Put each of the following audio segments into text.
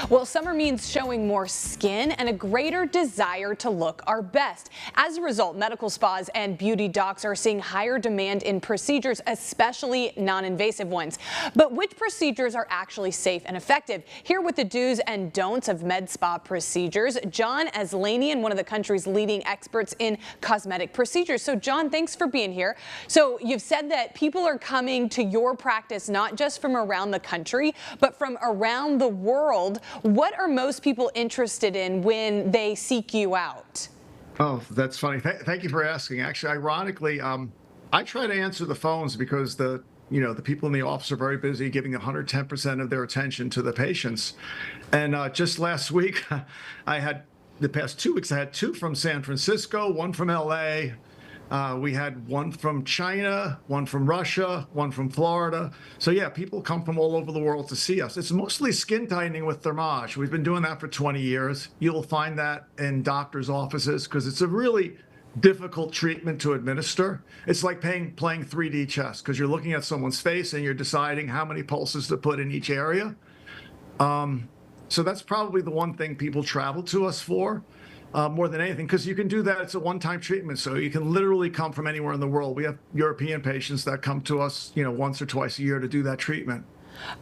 Well, summer means showing more skin and a greater desire to look our best. As a result, medical spas and beauty docs are seeing higher demand in procedures, especially non-invasive ones. But which procedures are actually safe and effective? Here with the do's and don'ts of med spa procedures, John Aslanian, one of the country's leading experts in cosmetic procedures. So John, thanks for being here. So you've said that people are coming to your practice not just from around the country, but from around the world. What are most people interested in when they seek you out? Oh, that's funny. Thank you for asking. Actually, ironically, I try to answer the phones because the people in the office are very busy, giving 110% of their attention to the patients. And just last week, the past 2 weeks, I had two from San Francisco, one from LA. We had one from China, one from Russia, one from Florida. So yeah, people come from all over the world to see us. It's mostly skin tightening with thermage. We've been doing that for 20 years. You'll find that in doctors' offices because it's a really difficult treatment to administer. It's like playing 3D chess because you're looking at someone's face and you're deciding how many pulses to put in each area. So that's probably the one thing people travel to us for. More than anything, because you can do that. It's a one-time treatment, so you can literally come from anywhere in the world. We have European patients that come to us, once or twice a year to do that treatment.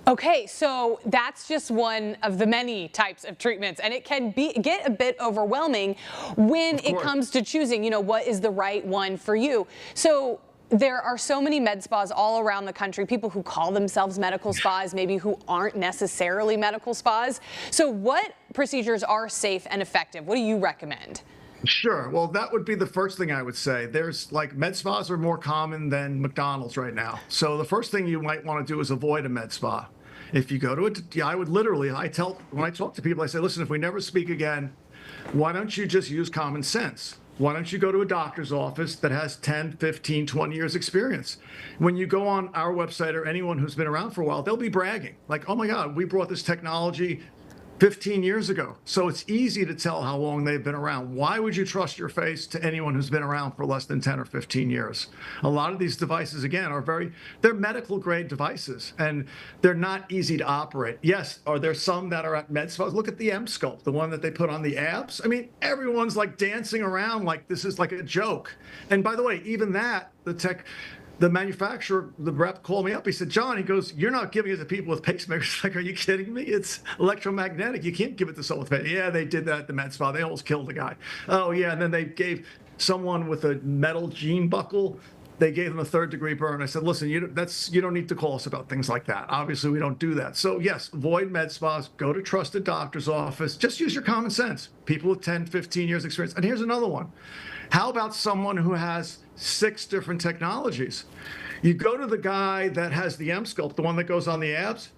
Okay, so that's just one of the many types of treatments, and it can get a bit overwhelming when it comes to choosing, what is the right one for you. So there are so many med spas all around the country, people who call themselves medical spas, maybe who aren't necessarily medical spas. So what procedures are safe and effective? What do you recommend? Sure. Well, that would be the first thing I would say. There's med spas are more common than McDonald's right now. So the first thing you might want to do is avoid a med spa. If you go to it, when I talk to people, I say, listen, if we never speak again, why don't you just use common sense? Why don't you go to a doctor's office that has 10, 15, 20 years experience? When you go on our website or anyone who's been around for a while, they'll be bragging like, oh my God, we brought this technology 15 years ago. So it's easy to tell how long they've been around. Why would you trust your face to anyone who's been around for less than 10 or 15 years? A lot of these devices, again, they're medical grade devices and they're not easy to operate. Yes, are there some that are at med spas? Look at the M-Sculpt, the one that they put on the abs. I mean, everyone's like dancing around like this is like a joke. And by the way, even that, the manufacturer, the rep called me up. He said, John, he goes, you're not giving it to people with pacemakers. Like, are you kidding me? It's electromagnetic. You can't give it to someone with pacemakers. Yeah, they did that at the med spa. They almost killed the guy. Oh, yeah. And then they gave someone with a metal gene buckle, they gave them a 3rd-degree burn. I said, listen, you don't need to call us about things like that. Obviously, we don't do that. So yes, avoid med spas, go to trusted doctor's office. Just use your common sense. People with 10, 15 years experience. And here's another one. How about someone who has 6 different technologies? You go to the guy that has the M-Sculpt, the one that goes on the abs,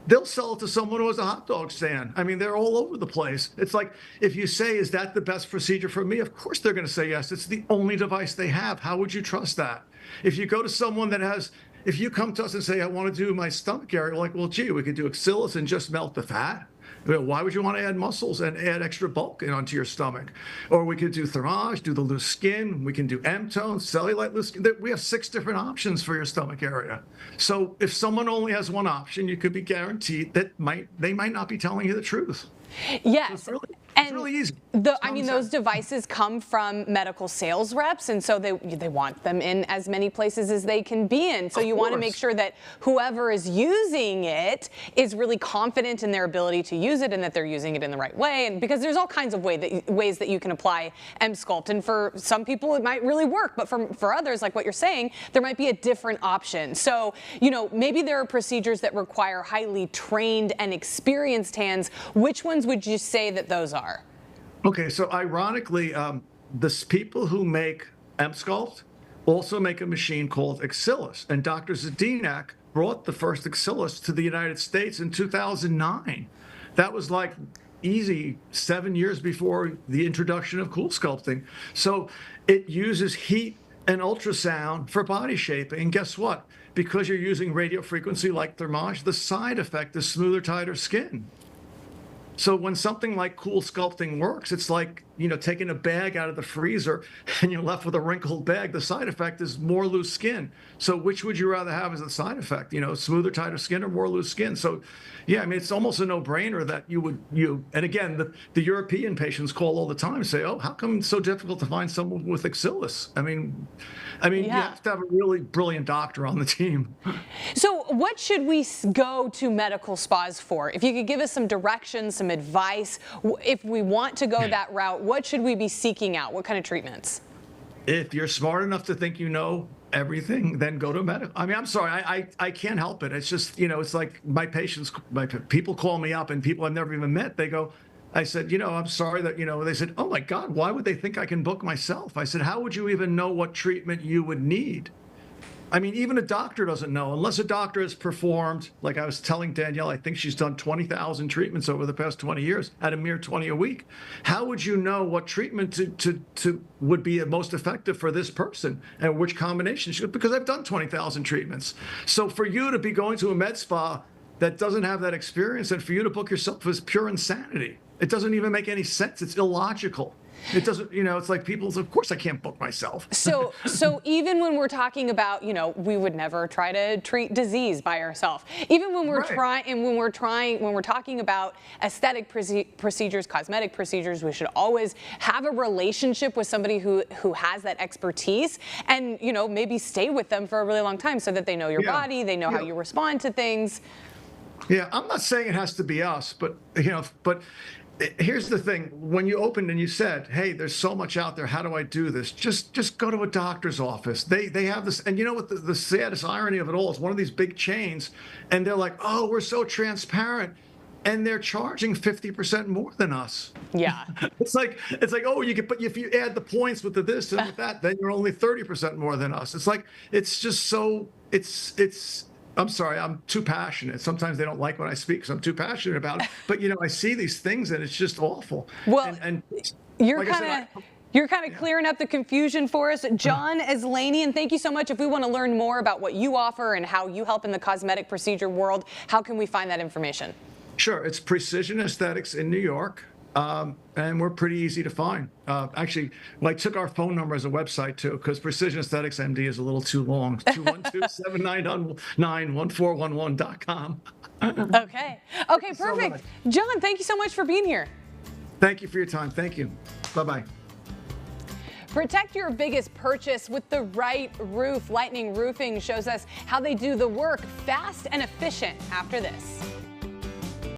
they'll sell it to someone who has a hot dog stand. I mean, they're all over the place. It's like, if you say, is that the best procedure for me? Of course they're going to say yes. It's the only device they have. How would you trust that? If you go to someone that has, if you come to us and say, I want to do my stomach area, we're like, well, gee, we could do Axillus and just melt the fat. Why would you want to add muscles and add extra bulk onto your stomach? Or we could do thermage, do the loose skin. We can do M-tone, cellulite loose skin. We have 6 different options for your stomach area. So if someone only has one option, you could be guaranteed that they might not be telling you the truth. Yes. So it's really easy. Those devices come from medical sales reps, and so they want them in as many places as they can be in. So you want to make sure that whoever is using it is really confident in their ability to use it and that they're using it in the right way. And because there's all kinds of ways that you can apply M-Sculpt, and for some people it might really work, but for others, like what you're saying, there might be a different option. So maybe there are procedures that require highly trained and experienced hands. Which ones would you say that those are? Okay, so ironically, the people who make M-Sculpt also make a machine called Axillus, and Dr. Zdenek brought the first Axillus to the United States in 2009. That was like easy 7 years before the introduction of cool sculpting. So it uses heat and ultrasound for body shaping, and guess what? Because you're using radio frequency like thermage, the side effect is smoother, tighter skin. So when something like cool sculpting works, it's like, taking a bag out of the freezer and you're left with a wrinkled bag. The side effect is more loose skin. So which would you rather have as the side effect? Smoother, tighter skin or more loose skin? So yeah, I mean, it's almost a no-brainer that and again, the European patients call all the time and say, oh, how come it's so difficult to find someone with axillus? I mean, you have to have a really brilliant doctor on the team. So what should we go to medical spas for? If you could give us some directions, some advice, if we want to go that route, what should we be seeking out? What kind of treatments? If you're smart enough to think you know everything, then go to medical. I mean, I'm sorry, I can't help it. It's just, it's like my people call me up and people I've never even met. They go, I said, I'm sorry that, they said, oh my God, why would they think I can book myself? I said, how would you even know what treatment you would need? I mean, even a doctor doesn't know unless a doctor has performed, like I was telling Danielle, I think she's done 20,000 treatments over the past 20 years at a mere 20 a week. How would you know what treatment to would be most effective for this person and which combination? Because I've done 20,000 treatments. So for you to be going to a med spa that doesn't have that experience and for you to book yourself is pure insanity. It doesn't even make any sense. It's illogical. It doesn't, it's like people's, of course I can't book myself. So even when we're talking about, we would never try to treat disease by ourselves. Even when we're when we're talking about aesthetic procedures, cosmetic procedures, we should always have a relationship with somebody who has that expertise and, maybe stay with them for a really long time so that they know your body, they know how you respond to things. Yeah, I'm not saying it has to be us, but, here's the thing. When you opened and you said, hey, there's so much out there. How do I do this? Just go to a doctor's office. They have this. And you know what the saddest irony of it all is? One of these big chains, and they're like, oh, we're so transparent. And they're charging 50% more than us. Yeah. It's like, oh, but if you add the points with the this and with that, then you're only 30% more than us. It's like, it's just so, I'm sorry, I'm too passionate. Sometimes they don't like when I speak because I'm too passionate about it. But, I see these things and it's just awful. Well, and you're kind of clearing up the confusion for us. John Aslanian, thank you so much. If we want to learn more about what you offer and how you help in the cosmetic procedure world, how can we find that information? Sure. It's Precision Aesthetics in New York. And we're pretty easy to find. Actually, I took our phone number as a website too, because Precision Aesthetics MD is a little too long. 212-799-1411.com. Okay, perfect. John, thank you so much for being here. Thank you for your time. Thank you. Bye-bye. Protect your biggest purchase with the right roof. Lightning Roofing shows us how they do the work fast and efficient after this.